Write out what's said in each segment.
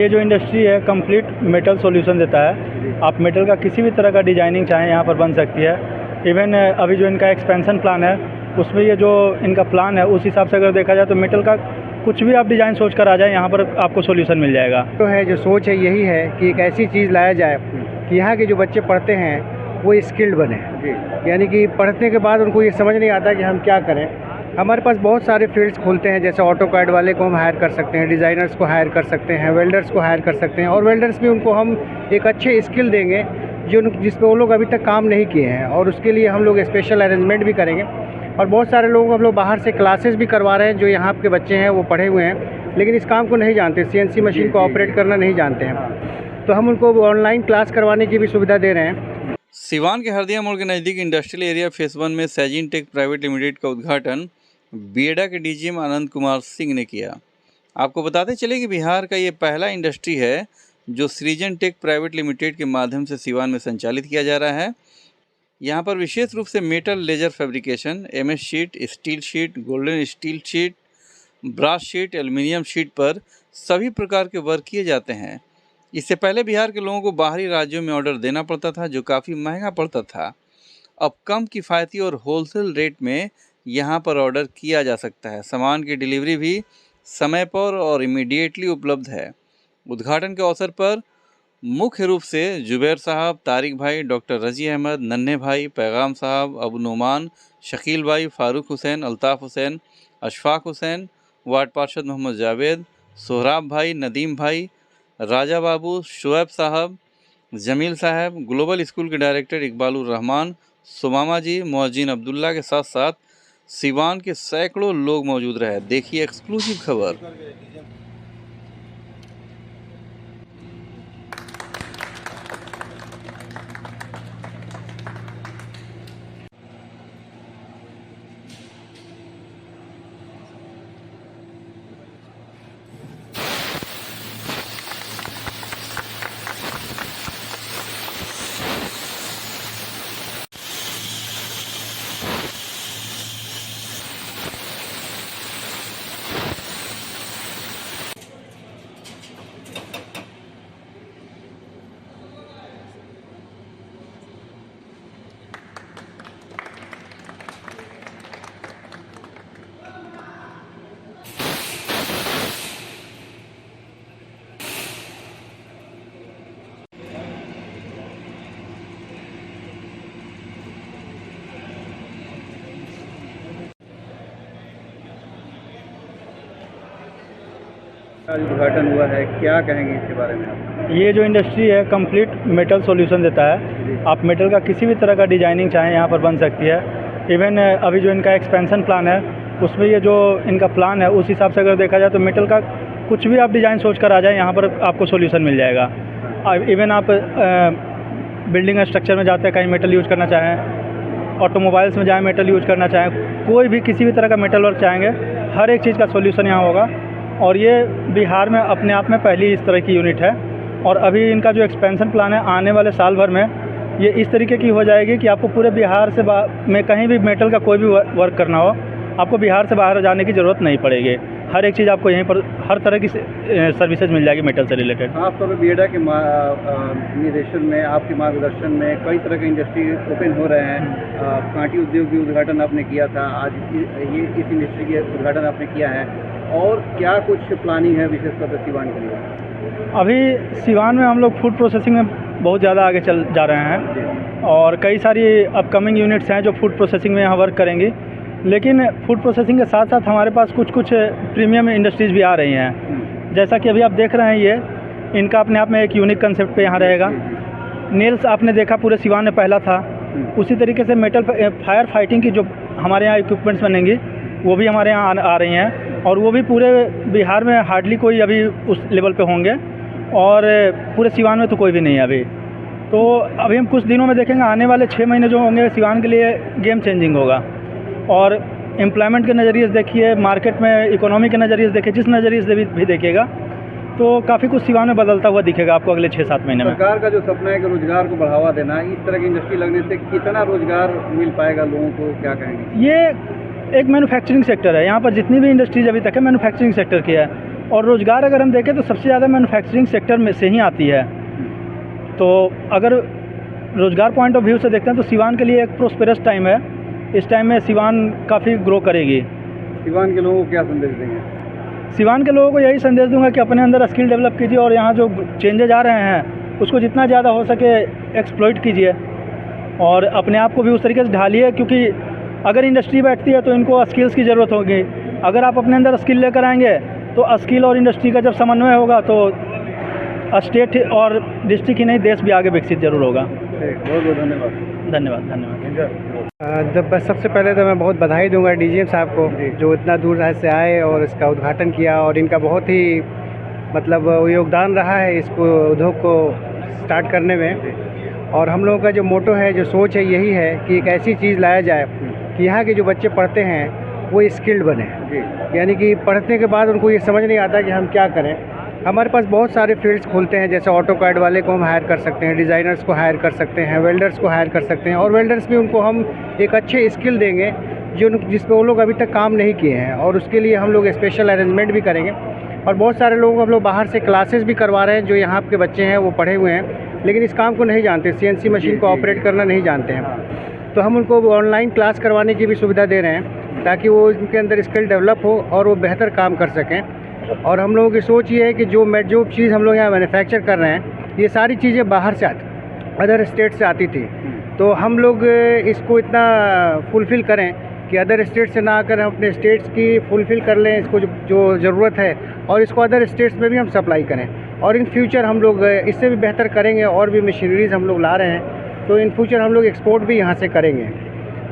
ये जो इंडस्ट्री है कंप्लीट मेटल सॉल्यूशन देता है। आप मेटल का किसी भी तरह का डिजाइनिंग चाहें यहाँ पर बन सकती है। इवन अभी जो इनका एक्सपेंशन प्लान है उसमें ये जो इनका प्लान है उस हिसाब से अगर देखा जाए तो मेटल का कुछ भी आप डिज़ाइन सोच कर आ जाए यहाँ पर आपको सॉल्यूशन मिल जाएगा। तो है जो सोच है यही है कि एक ऐसी चीज़ लाया जाए कि यहाँ के जो बच्चे पढ़ते हैं वो स्किल्ड बने, यानी कि पढ़ने के बाद उनको ये समझ नहीं आता कि हम क्या करें। हमारे पास बहुत सारे फील्ड्स खोलते हैं, जैसे ऑटो कैड वाले को हम हायर कर सकते हैं, डिज़ाइनर्स को हायर कर सकते हैं, वेल्डर्स को हायर कर सकते हैं, और वेल्डर्स भी उनको हम एक अच्छे स्किल देंगे जिस पे वो लोग अभी तक काम नहीं किए हैं, और उसके लिए हम लोग स्पेशल अरेंजमेंट भी करेंगे। और बहुत सारे लोगों को हम लोग बाहर से क्लासेस भी करवा रहे हैं, जो यहाँ के बच्चे हैं वो पढ़े हुए हैं लेकिन इस काम को नहीं जानते, CNC मशीन को ऑपरेट करना नहीं जानते हैं, तो हम उनको ऑनलाइन क्लास करवाने की भी सुविधा दे रहे हैं। सिवान के हरदिया मोड़ के नज़दीक इंडस्ट्रियल एरिया फेस 1 में सैजिन टेक प्राइवेट लिमिटेड का उद्घाटन बीएडा के DGM आनंद कुमार सिंह ने किया। आपको बताते चले कि बिहार का ये पहला इंडस्ट्री है जो सृजन टेक प्राइवेट लिमिटेड के माध्यम से सिवान में संचालित किया जा रहा है। यहाँ पर विशेष रूप से metal laser fabrication, MS sheet, steel sheet, golden steel sheet, brass sheet, aluminium sheet पर सभी प्रकार के वर्क किए जाते हैं। इससे पहले बिहार के लोगों को बाहरी राज्यों में ऑर्डर देना पड़ता था जो काफ़ी महंगा पड़ता था। अब कम किफ़ायती और होलसेल रेट में यहाँ पर ऑर्डर किया जा सकता है। सामान की डिलीवरी भी समय पर और इमीडिएटली उपलब्ध है। उद्घाटन के अवसर पर मुख्य रूप से जुबैर साहब, तारिक भाई, डॉक्टर रजी अहमद, नन्हे भाई, पैगाम साहब, अबू नुमान, शकील भाई, फारूक हुसैन, अल्ताफ़ हुसैन, अशफाक हुसैन, वार्ड पार्षद मोहम्मद जावेद, सोहराब भाई, नदीम भाई, राजा बाबू, शुएब साहब, जमील साहब, ग्लोबल स्कूल के डायरेक्टर इकबालुर रहमान, सुमामा जी, मुअज्जिन अब्दुल्ला के साथ साथ सिवान के सैकड़ों लोग मौजूद रहे। देखिए एक्सक्लूसिव खबर। आज उद्घाटन हुआ है, क्या कहेंगे इसके बारे में आप? ये जो इंडस्ट्री है कंप्लीट मेटल सॉल्यूशन देता है। आप मेटल का किसी भी तरह का डिजाइनिंग चाहें यहाँ पर बन सकती है। इवन अभी जो इनका एक्सपेंशन प्लान है उसमें ये जो इनका प्लान है उस हिसाब से अगर देखा जाए तो मेटल का कुछ भी आप डिज़ाइन सोच कर आ जाए यहाँ पर आपको सॉल्यूशन मिल जाएगा। इवन आप बिल्डिंग स्ट्रक्चर में जाते हैं, कहीं मेटल यूज़ करना चाहें, ऑटोमोबाइल्स में जाएँ मेटल यूज़ करना चाहें, कोई भी किसी भी तरह का मेटल वर्क चाहेंगे, हर एक चीज़ का सॉल्यूशन यहाँ होगा। और ये बिहार में अपने आप में पहली इस तरह की यूनिट है। और अभी इनका जो एक्सपेंशन प्लान है आने वाले साल भर में ये इस तरीके की हो जाएगी कि आपको पूरे बिहार से में कहीं भी मेटल का कोई भी वर्क करना हो, आपको बिहार से बाहर जाने की ज़रूरत नहीं पड़ेगी। हर एक चीज़ आपको यहीं पर हर तरह की सर्विसेज मिल जाएगी मेटल से रिलेटेड। खासतौर पर बीएडा के निर्देशन में, आपके मार्गदर्शन में कई तरह के इंडस्ट्री ओपन हो रहे हैं। कांटी उद्योग की उद्घाटन आपने किया था, आज ये इस इंडस्ट्री के उद्घाटन आपने किया है, और क्या कुछ प्लानिंग है विशेषकर सिवान के लिए? अभी सिवान में हम लोग फूड प्रोसेसिंग में बहुत ज़्यादा आगे चल जा रहे हैं और कई सारी अपकमिंग यूनिट्स हैं जो फूड प्रोसेसिंग में यहाँ वर्क करेंगी। लेकिन फूड प्रोसेसिंग के साथ साथ हमारे पास कुछ प्रीमियम इंडस्ट्रीज़ भी आ रही हैं। जैसा कि अभी आप देख रहे हैं, ये इनका अपने आप में एक यूनिक कंसेप्ट पे यहाँ रहेगा। नेल्स आपने देखा पूरे सिवान में पहला था, उसी तरीके से मेटल फायर फाइटिंग की जो हमारे यहाँ इक्विपमेंट्स बनेंगी वो भी हमारे यहाँ आ रही हैं, और वो भी पूरे बिहार में हार्डली कोई अभी उस लेवल पे होंगे, और पूरे सिवान में तो कोई भी नहीं है अभी। तो अभी हम कुछ दिनों में देखेंगे, आने वाले 6 महीने जो होंगे सिवान के लिए गेम चेंजिंग होगा। और एम्प्लॉयमेंट के नज़रिए से देखिए, मार्केट में इकोनॉमी के नज़रिए से देखिए, जिस नज़रिए से भी देखिएगा तो काफ़ी कुछ सिवान में बदलता हुआ दिखेगा आपको अगले 6-7 महीने में। सरकार का जो सपना है कि रोजगार को बढ़ावा देना, इस तरह की इंडस्ट्री लगने से कितना रोजगार मिल पाएगा लोगों को, क्या कहेंगे? ये एक मैन्युफैक्चरिंग सेक्टर है, यहाँ पर जितनी भी इंडस्ट्रीज अभी तक है मैन्युफैक्चरिंग सेक्टर की है, और रोज़गार अगर हम देखें तो सबसे ज़्यादा मैन्युफैक्चरिंग सेक्टर में से ही आती है। तो अगर रोज़गार पॉइंट ऑफ व्यू से देखते हैं तो सिवान के लिए एक प्रोस्पेरस टाइम है। इस टाइम में सिवान काफ़ी ग्रो करेगी। सिवान के लोगों को क्या संदेश देंगे? सिवान के लोगों को यही संदेश दूंगा कि अपने अंदर स्किल डेवलप कीजिए और यहाँ जो चेंजेज आ रहे हैं उसको जितना ज़्यादा हो सके एक्सप्लॉइट कीजिए और अपने आप को भी उस तरीके से ढालिए, क्योंकि अगर इंडस्ट्री बैठती है तो इनको स्किल्स की ज़रूरत होगी। अगर आप अपने अंदर स्किल लेकर आएंगे तो स्किल और इंडस्ट्री का जब समन्वय होगा तो स्टेट और डिस्ट्रिक्ट ही नहीं देश भी आगे विकसित जरूर होगा। बहुत बहुत धन्यवाद। धन्यवाद। सबसे पहले तो मैं बहुत बधाई दूंगा डीजीएम साहब को जो इतना दूर से आए और इसका उद्घाटन किया, और इनका बहुत ही मतलब योगदान रहा है इसको उद्योग को स्टार्ट करने में। और हम लोगों का जो मोटो है, जो सोच है, यही है कि एक ऐसी चीज़ लाया जाए कि यहाँ के जो बच्चे पढ़ते हैं वो स्किल्ड बने। यानी कि पढ़ने के बाद उनको ये समझ नहीं आता कि हम क्या करें। हमारे पास बहुत सारे फील्ड्स खुलते हैं, जैसे ऑटो कैड वाले को हम हायर कर सकते हैं, डिज़ाइनर्स को हायर कर सकते हैं, वेल्डर्स को हायर कर सकते हैं। और वेल्डर्स भी उनको हम एक अच्छे स्किल देंगे जिस पे वो लोग अभी तक काम नहीं किए हैं, और उसके लिए हम लोग स्पेशल अरेंजमेंट भी करेंगे। और बहुत सारे लोगों को हम लोग बाहर से क्लासेस भी करवा रहे हैं, जो यहाँ के बच्चे हैं वो पढ़े हुए हैं लेकिन इस काम को नहीं जानते, CNC मशीन को ऑपरेट करना नहीं जानते हैं। तो हम उनको ऑनलाइन क्लास करवाने की भी सुविधा दे रहे हैं ताकि वो उनके अंदर स्किल डेवलप हो और वो बेहतर काम कर सकें। और हम लोगों की सोच ये है कि जो चीज़ हम लोग यहाँ मैन्युफैक्चर कर रहे हैं, ये सारी चीज़ें बाहर से अदर स्टेट से आती थी, तो हम लोग इसको इतना फुलफ़िल करें कि अदर स्टेट से ना आकर हम अपने स्टेट्स की फुलफ़िल कर लें इसको जो ज़रूरत है, और इसको अदर स्टेट्स में भी हम सप्लाई करें। और इन फ्यूचर हम लोग इससे भी बेहतर करेंगे, और भी मशीनरीज़ हम लोग ला रहे हैं, तो इन फ्यूचर हम लोग एक्सपोर्ट भी यहाँ से करेंगे।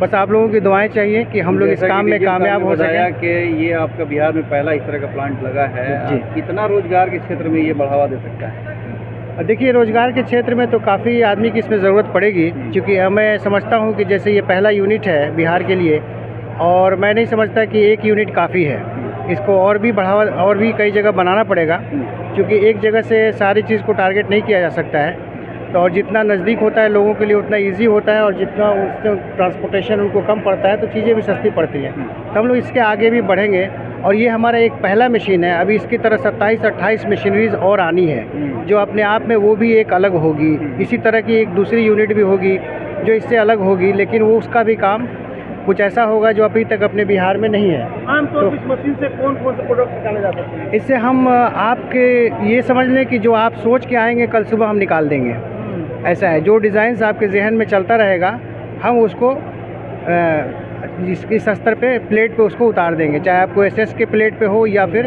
बस आप लोगों की दुआएं चाहिए कि हम लोग इस काम में कामयाब हो सकें। कि ये आपका बिहार में पहला इस तरह का प्लांट लगा है, कितना रोजगार के क्षेत्र में ये बढ़ावा दे सकता है? देखिए, रोज़गार के क्षेत्र में तो काफ़ी आदमी की इसमें ज़रूरत पड़ेगी, क्योंकि मैं समझता हूँ कि जैसे ये पहला यूनिट है बिहार के लिए, और मैं नहीं समझता कि एक यूनिट काफ़ी है। इसको और भी बढ़ावा, और भी कई जगह बनाना पड़ेगा, क्योंकि एक जगह से सारी चीज़ को टारगेट नहीं किया जा सकता है। तो और जितना नज़दीक होता है लोगों के लिए उतना इजी होता है, और जितना उससे ट्रांसपोर्टेशन उनको कम पड़ता है तो चीज़ें भी सस्ती पड़ती हैं। तो हम लोग इसके आगे भी बढ़ेंगे, और ये हमारा एक पहला मशीन है। अभी इसकी तरह 27-28 मशीनरीज और आनी है, जो अपने आप में वो भी एक अलग होगी। इसी तरह की एक दूसरी यूनिट भी होगी जो इससे अलग होगी, लेकिन वो उसका भी काम कुछ ऐसा होगा जो अभी तक अपने बिहार में नहीं है। आमतौर पर इस मशीन से कौन कौन से प्रोडक्ट निकाले जा सकते हैं? इससे हम आपके ये समझ लें कि जो आप सोच के आएंगे कल सुबह हम निकाल देंगे। ऐसा है, जो डिज़ाइंस आपके जहन में चलता रहेगा हम उसको इस स्तर पे प्लेट पे उसको उतार देंगे, चाहे आपको SS के प्लेट पे हो या फिर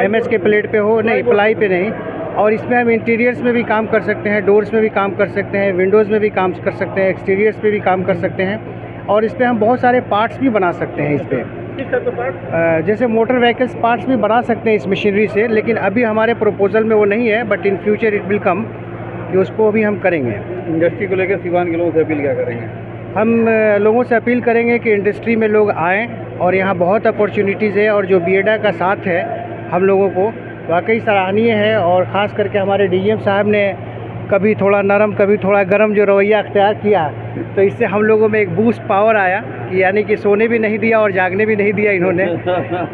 MS के प्लेट पे हो, नहीं प्लाई पे नहीं। और इसमें हम इंटीरियर्स में भी काम कर सकते हैं, डोर्स में भी काम कर सकते हैं, विंडोज़ में भी काम कर सकते हैं, एक्सटीरियर्स पे भी काम कर सकते हैं, और इस पर हम बहुत सारे पार्ट्स भी बना सकते हैं। इस पर जैसे मोटर व्हीकल्स पार्ट्स भी बना सकते हैं इस मशीनरी से, लेकिन अभी हमारे प्रपोजल में वो नहीं है, but in future it will come, कि उसको भी हम करेंगे। इंडस्ट्री को लेकर सिवान के लोगों से अपील क्या करेंगे? हम लोगों से अपील करेंगे कि इंडस्ट्री में लोग आएँ, और यहाँ बहुत अपॉर्चुनिटीज़ है, और जो बीएडा का साथ है हम लोगों को वाकई सराहनीय है। और ख़ास करके हमारे डीजीएम साहब ने कभी थोड़ा नरम कभी थोड़ा गर्म जो रवैया अख्तियार किया, तो इससे हम लोगों में एक बूस्ट पावर आया, कि यानी कि सोने भी नहीं दिया और जागने भी नहीं दिया इन्होंने।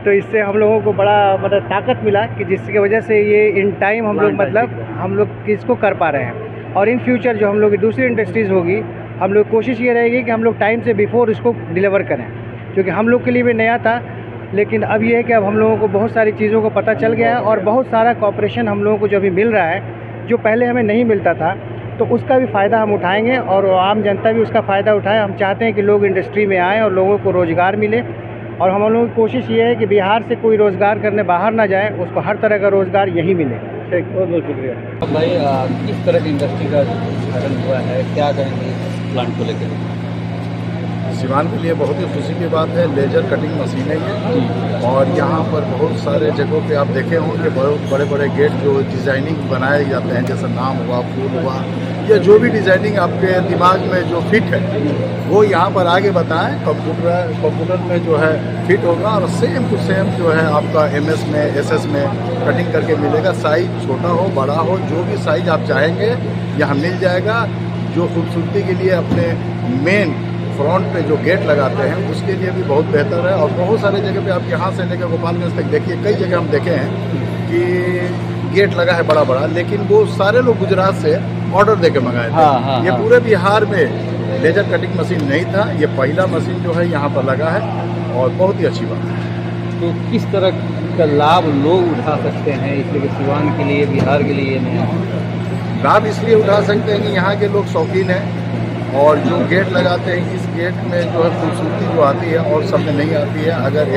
तो इससे हम लोगों को बड़ा मतलब ताकत मिला, कि जिसकी वजह से ये इन टाइम हम लोग इसको कर पा रहे हैं। और इन फ्यूचर जो हम लोग की दूसरी इंडस्ट्रीज़ होगी, हम लोग कोशिश ये रहेगी कि हम लोग टाइम से बिफोर इसको डिलीवर करें, क्योंकि हम लोग के लिए भी नया था। लेकिन अब ये है कि अब हम लोगों को बहुत सारी चीज़ों को पता चल गया है, और बहुत सारा कॉपरेशन हम लोगों को जो अभी मिल रहा है, जो पहले हमें नहीं मिलता था, तो उसका भी फ़ायदा हम उठाएंगे, और आम जनता भी उसका फ़ायदा उठाए। हम चाहते हैं कि लोग इंडस्ट्री में आएँ और लोगों को रोज़गार मिले, और हम लोगों की कोशिश ये है कि बिहार से कोई रोज़गार करने बाहर ना जाए, उसको हर तरह का रोज़गार यहीं मिले। ठीक, बहुत बहुत शुक्रिया। अब भाई, किस तरह की इंडस्ट्री का उद्घाटन हुआ है, क्या कहेंगे इस प्लांट को लेकर? सिवान के लिए बहुत ही खुशी की बात है। लेजर कटिंग मशीनें हैं, और यहाँ पर बहुत सारे जगहों पे आप देखे होंगे बहुत बड़े बड़े गेट जो डिज़ाइनिंग बनाए जाते हैं, जैसे नाम हुआ, फूल हुआ, या जो भी डिज़ाइनिंग आपके दिमाग में जो फिट है वो यहाँ पर आगे बताएं। कंप्यूटर में जो है फिट होगा, और सेम टू सेम जो है आपका MS में SS में कटिंग करके मिलेगा। साइज छोटा हो बड़ा हो, जो भी साइज आप चाहेंगे यहाँ मिल जाएगा। जो खूबसूरती के लिए अपने मेन फ्रंट पे जो गेट लगाते हैं उसके लिए भी बहुत बेहतर है। और बहुत सारे जगह पे आप यहाँ से लेकर गोपालगंज तक देखिए, कई जगह हम देखे हैं कि गेट लगा है बड़ा बड़ा, लेकिन वो सारे लोग गुजरात से ऑर्डर दे के मंगाए थे। ये पूरे बिहार में लेजर कटिंग मशीन नहीं था, ये पहला मशीन जो है यहाँ पर लगा है और बहुत ही अच्छी बात है। तो किस तरह का लाभ लोग उठा सकते हैं इसलिए सिवान के लिए, बिहार के लिए नया लाभ इसलिए उठा सकते हैं कि यहाँ के लोग शौकीन हैं और जो गेट लगाते हैं इस गेट में जो है खूबसूरती जो आती है और सब में नहीं आती है। अगर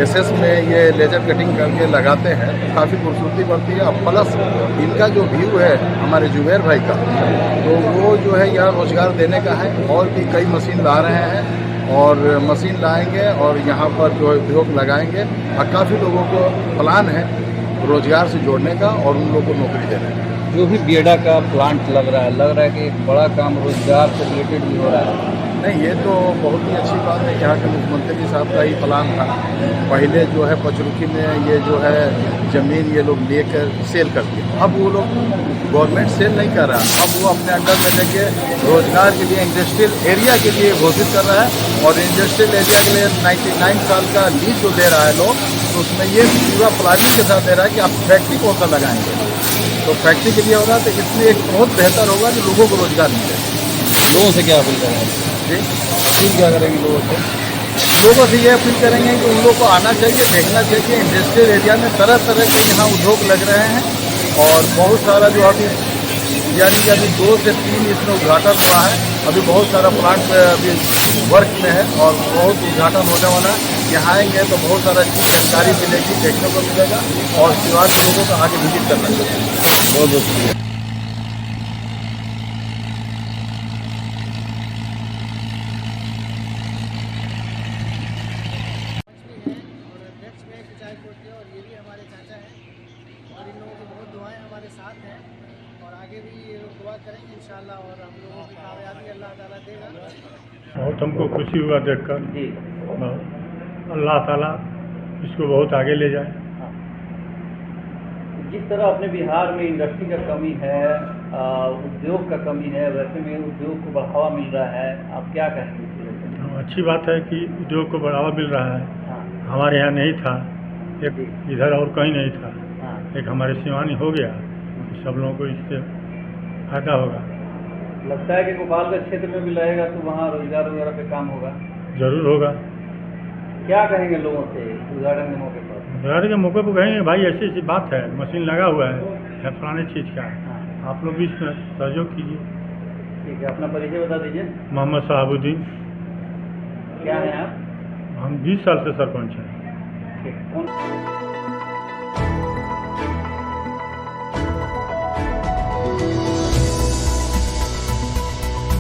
एसएस में ये लेजर कटिंग करके लगाते हैं तो काफ़ी खूबसूरती बढ़ती है। और प्लस इनका जो व्यू है हमारे जुबैर भाई का, तो वो जो है यहाँ रोज़गार देने का है। और भी कई मशीन ला रहे हैं और मशीन लाएंगे और यहाँ पर जो है उद्योग लगाएंगे और काफ़ी लोगों को प्लान है रोज़गार से जोड़ने का और उन लोगों को नौकरी देने का। जो भी बियडा का प्लांट लग रहा है कि एक बड़ा काम रोजगार से रिलेटेड भी हो रहा है। नहीं, ये तो बहुत ही अच्छी बात है। यहाँ के मुख्यमंत्री साहब का ही प्लान था। पहले जो है पचरुखी में ये जो है ज़मीन ये लोग लेकर सेल करते हैं, अब वो लोग गवर्नमेंट सेल नहीं कर रहा, अब वो अपने अंडर में लेके रोजगार के लिए इंडस्ट्रियल एरिया के लिए घोषित कर रहा है। और इंडस्ट्रियल एरिया के लिए 99 साल का लीज जो दे रहा है लोग, तो उसमें ये पूरा प्लानिंग के साथ दे रहा है कि आप फैक्ट्री कौन सा लगाएंगे, तो फैक्ट्री के लिए हो रहा है। तो इसमें एक बहुत बेहतर होगा कि लोगों को रोजगार मिले। लोगों से क्या अपील करेंगे जी, अपील क्या करेंगे लोगों से ये अपील करेंगे कि उन लोगों को आना चाहिए, देखना चाहिए। इंडस्ट्रियल एरिया में तरह तरह के यहाँ उद्योग लग रहे हैं और बहुत सारा जो अभी यानी कि अभी 2 से 3 इसमें उद्घाटन हुआ है। अभी बहुत सारा प्लांट अभी वर्क में है और बहुत उद्घाटन होने वाला है। यहाँ आएंगे तो बहुत सारा चीज़ जानकारी मिलेगी, देखने को मिलेगा और सिवान के लोगों को आगे विजिट करना चाहिए। बहुत बहुत शुक्रिया। और ये भी हमारे चाचा हैं और इन लोगों की बहुत दुआएं हमारे साथ हैं और आगे भी ये लोग दुआ करेंगे इंशाल्लाह और हम लोगों की कामयाबी अल्लाह ताला देगा। बहुत हमको खुशी हुआ देखकर जी, अल्लाह ताला इसको बहुत आगे ले जाए। जिस तरह अपने बिहार में इंडस्ट्री का कमी है, उद्योग का कमी है, वैसे में उद्योग को बढ़ावा मिल रहा है, आप क्या कहेंगे? अच्छी बात है कि उद्योग को बढ़ावा मिल रहा है। हाँ, हमारे यहाँ नहीं था, एक इधर और कहीं नहीं था, हाँ। एक हमारे सिवानी हो गया, तो सब लोगों को इससे फायदा होगा। लगता है कि गोपालगंज क्षेत्र में भी रहेगा तो वहाँ रोजगार वगैरह पे काम होगा। जरूर होगा। क्या कहेंगे लोगों से उद्घाटन के मौके पर? उद्घाटन के मौके पर कहेंगे भाई ऐसी ऐसी बात है, मशीन लगा हुआ है फलाने चीज़ का, आप लोग भी इसमें सहयोग कीजिए। ठीक है, अपना परिचय बता दीजिए। मोहम्मद शहाबुद्दीन। क्या है आप? हम 20 साल से सरपंच हैं। ठीक, कौन